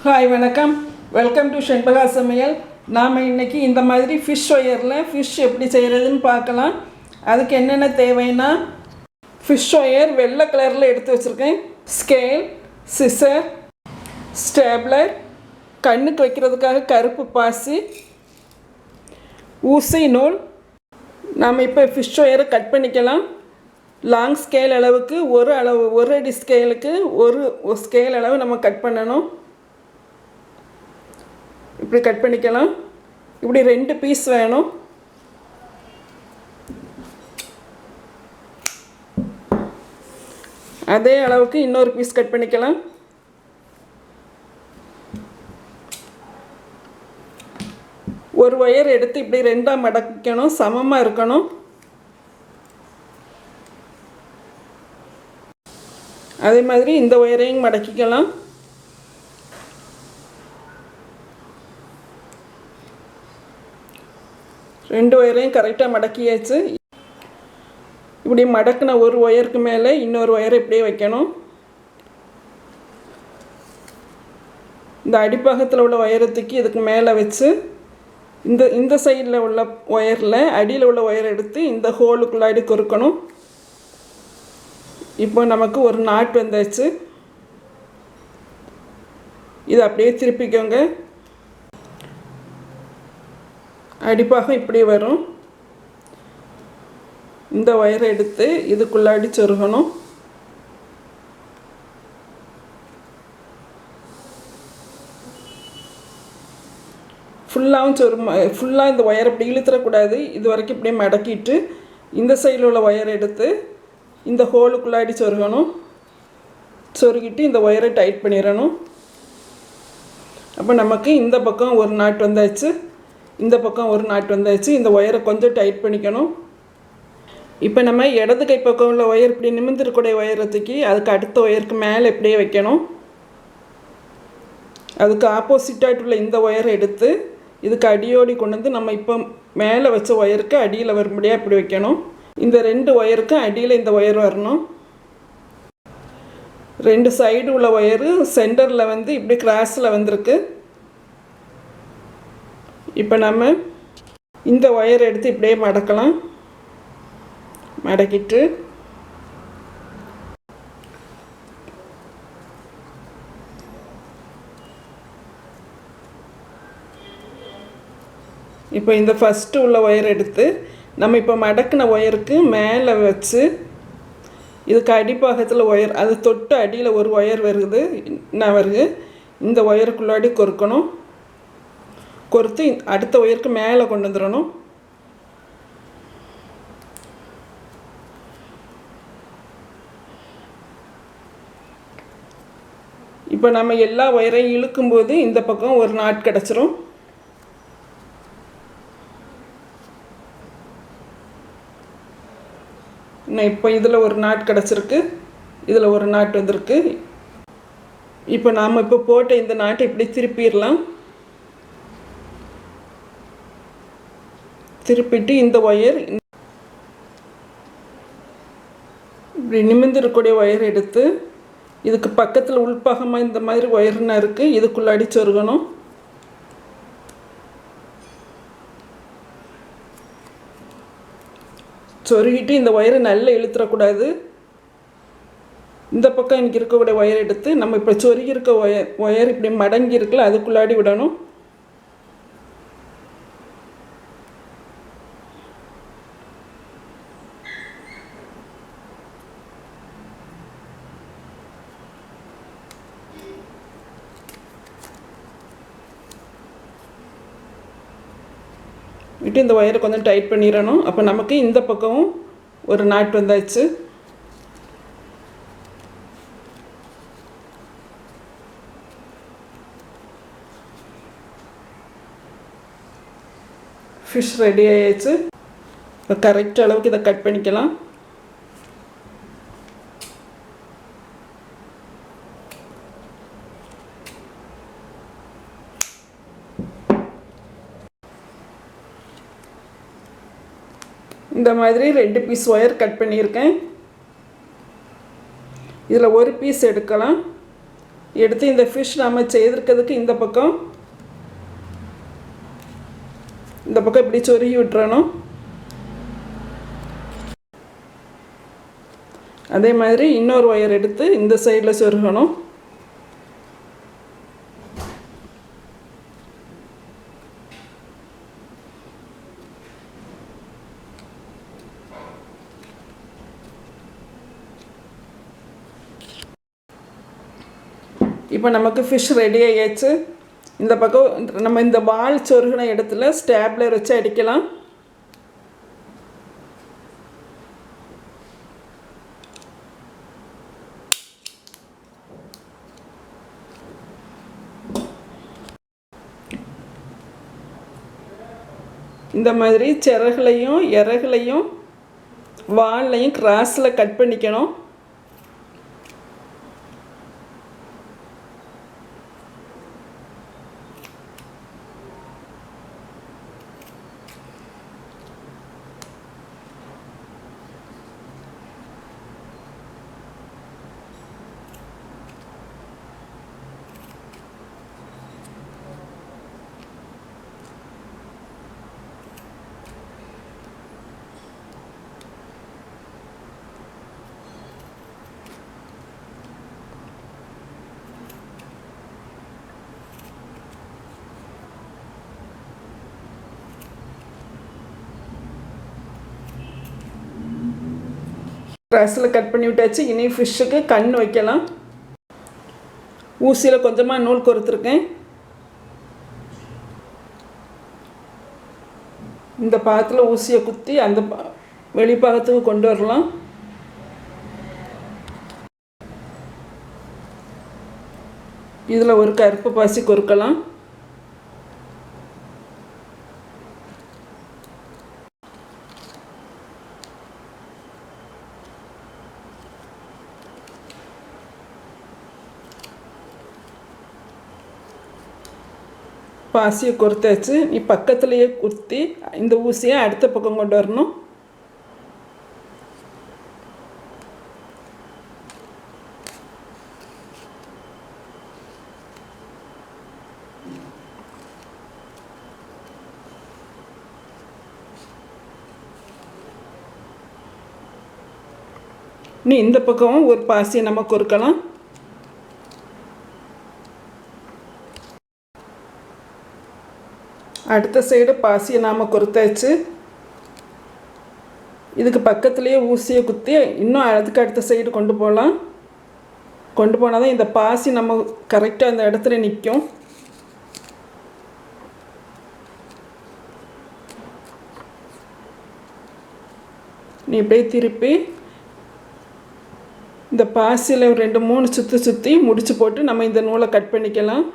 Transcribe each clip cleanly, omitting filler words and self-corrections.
Hi வணக்கம், welcome to ஷென்பகா சமையல். நாம் இன்றைக்கி இந்த மாதிரி ஃபிஷ் ஒயரில் ஃபிஷ் எப்படி செய்கிறதுன்னு பார்க்கலாம். அதுக்கு என்னென்ன தேவைன்னா, ஃபிஷ் ஒயர் வெள்ளை கலரில் எடுத்து வச்சுருக்கேன், ஸ்கேல், சிசர், ஸ்டேப்லர், கண்ணுக்கு வைக்கிறதுக்காக கருப்பு பாசி, ஊசி நூல். நாம் இப்போ ஃபிஷ் ஒயரை கட் பண்ணிக்கலாம். லாங் ஸ்கேல் அளவுக்கு ஒரு அடி ஸ்கேலுக்கு ஒரு ஸ்கேல் அளவு நம்ம கட் பண்ணணும். இப்படி கட் பண்ணிக்கலாம். இப்படி 2 பீஸ் வேணும். அதே அளவுக்கு இன்னொரு பீஸ் கட் பண்ணிக்கலாம். ஒரு ஒயர் எடுத்து இப்படி 2ஆக மடக்கணும், சமமாக இருக்கணும். அதே மாதிரி இந்த ஒயரையும் மடக்கிக்கலாம். ரெண்டு ஒயரையும் கரெக்டாக மடக்கியாச்சு. இப்படி மடக்கின ஒரு ஒயருக்கு மேலே இன்னொரு ஒயரை இப்படியே வைக்கணும். இந்த அடிப்பாகத்தில் உள்ள ஒயரத்துக்கு இதுக்கு மேலே வச்சு இந்த சைடில் உள்ள ஒயரில் அடியில் உள்ள ஒயரை எடுத்து இந்த ஹோலுக்குள்ளாடி கொறுக்கணும். இப்போ நமக்கு ஒரு நாட் வந்தாச்சு. இதை அப்படியே திருப்பிக்கோங்க. அடிப்பாக இப்படி வரும். இந்த ஒயரை எடுத்து இதுக்குள்ளாடி சொருகணும். ஃபுல்லாக இந்த ஒயரை இப்படி இழுத்துறக்கூடாது. இது வரைக்கும் இப்படியே மடக்கிட்டு இந்த சைடில் உள்ள ஒயரை எடுத்து இந்த ஹோலுக்குள்ளாடி சொருகணும். சொருகிட்டு இந்த ஒயரை டைட் பண்ணிடணும். அப்போ நமக்கு இந்த பக்கம் ஒரு நாட் வந்தாச்சு, இந்த பக்கம் ஒரு நாட் வந்தாச்சு. இந்த ஒயரை கொஞ்சம் டைட் பண்ணிக்கணும். இப்போ நம்ம இடது கை பக்கம் உள்ள ஒயர் இப்படி நிமிர்ந்திருக்கூடிய ஒயரை தூக்கி அதுக்கு அடுத்த ஒயருக்கு மேலே இப்படியே வைக்கணும். அதுக்கு ஆப்போசிட்டாக உள்ள இந்த ஒயரை எடுத்து இதுக்கு அடியோடி கொண்டு வந்து நம்ம இப்போ மேலே வச்ச ஒயருக்கு அடியில் வரும்படியாக இப்படி வைக்கணும். இந்த 2 ஒயருக்கு அடியில் இந்த ஒயர் வரணும். 2 சைடு உள்ள ஒயரு சென்டரில் வந்து இப்படி கிராஸில் வந்திருக்கு. இப்போ நம்ம இந்த ஒயரை எடுத்து இப்படியே மடக்கலாம். மடக்கிட்டு இப்போ இந்த ஃபஸ்ட்டு உள்ள ஒயர் எடுத்து நம்ம இப்போ மடக்கின ஒயருக்கு மேலே வச்சு இதுக்கு அடிப்பாகத்தில் ஒயர் அது தொட்டு அடியில் ஒரு ஒயர் வருது இந்த ஒயருக்குள்ளாடி கொறுக்கணும். கொறுத்து அடுத்த ஒயருக்கு மேலே கொண்டு வந்துடணும். இப்போ நம்ம எல்லா ஒயரையும் இழுக்கும்போது இந்த பக்கம் ஒரு நாட் கிடச்சிரும். இப்போ இதில் ஒரு நாட் கிடச்சிருக்கு, இதில் ஒரு நாட் வந்திருக்கு. இப்போ நாம் இப்போ போட்ட இந்த நாட்டை இப்படி திருப்பிடலாம். திருப்பிட்டு இந்த ஒயர் இப்படி நிமிர்ந்திருக்கக்கூடிய ஒயர் எடுத்து இதுக்கு பக்கத்தில் உள்பாகமாக இந்த மாதிரி ஒயர்னா இருக்குது, இதுக்குள்ளாடி சொருகணும். சொருகிட்டு இந்த ஒயரை நல்லா இழுத்துறக்கூடாது. இந்த பக்கம் எனக்கு இருக்கக்கூடிய ஒயர் எடுத்து நம்ம இப்போ சொருகி இருக்க ஒயர் இப்படி மடங்கி இருக்குல்ல அதுக்குள்ளாடி விடணும். விட்டு இந்த ஒயரை கொஞ்சம் டைட் பண்ணிடணும். அப்போ நமக்கு இந்த பக்கமும் ஒரு நாட் வந்தாச்சு. ஃபிஷ் ரெடி ஆயிடுச்சு. இப்போ கரெக்ட் அளவுக்கு இதை கட் பண்ணிக்கலாம். இந்த மாதிரி 2 பீஸ் ஒயர் கட் பண்ணியிருக்கேன். இதில் ஒரு பீஸ் எடுக்கலாம். எடுத்து இந்த ஃபிஷ் நம்ம செய்திருக்கிறதுக்கு இந்த பக்கம் இப்படி சொருகி விட்டுறணும். அதே மாதிரி இன்னொரு ஒயர் எடுத்து இந்த சைடில் சொருகணும். இப்போ நமக்கு ஃபிஷ் ரெடி ஆகியாச்சு. இந்த பக்கம் நம்ம இந்த வால் சொருகின இடத்துல ஸ்டாப்லர் வச்சு அடிக்கலாம். இந்த மாதிரி சிறகுலையும் இறகுலையும் வால்லையும் கிராஸில் கட் பண்ணிக்கணும். கிராஸில் கட் பண்ணி விட்டாச்சு. இனி ஃபிஷ்ஷுக்கு கண் வைக்கலாம். ஊசியில் கொஞ்சமாக நூல் கோர்த்துருக்கேன். இந்த பாகத்தில் ஊசியை குத்தி அந்த வெளிப்பாகத்துக்கு கொண்டு வரலாம். இதில் ஒரு கருப்பு பாசி கொறுக்கலாம். பாசியை கொறுத்தாச்சு. நீ பக்கத்துலேயே குத்தி இந்த ஊசியை அடுத்த பக்கம் கொண்டு வரணும். நீ இந்த பக்கமும் ஒரு பாசியை நம்ம கொறுக்கலாம். அடுத்த சைடு பாசியை நாம் கொறுத்தாச்சு. இதுக்கு பக்கத்துலேயே ஊசியை குத்தி இன்னும் அதுக்கு அடுத்த சைடு கொண்டு போகலாம். கொண்டு போனால் தான் இந்த பாசி நம்ம கரெக்டாக அந்த இடத்துல நிற்கும். நீ இப்படியே திருப்பி இந்த பாசியில் 2-3 சுற்றி முடிச்சு போட்டு நம்ம இந்த நூலை கட் பண்ணிக்கலாம்.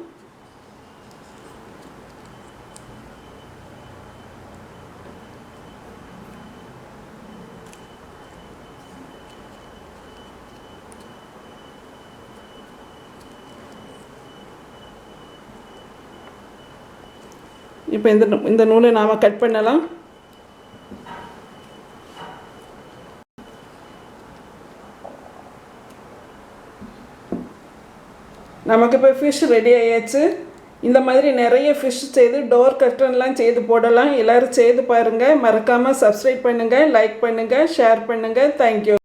இப்போ இந்த நூலை நாம் கட் பண்ணலாம். நமக்கு இப்போ ஃபிஷ் ரெடி ஆயாச்சு. இந்த மாதிரி நிறைய ஃபிஷ் செய்து டோர் கர்டன்லாம் செய்து போடலாம். எல்லோரும் செய்து பாருங்கள். மறக்காமல் சப்ஸ்கிரைப் பண்ணுங்கள், லைக் பண்ணுங்கள், ஷேர் பண்ணுங்கள். தேங்க்யூ.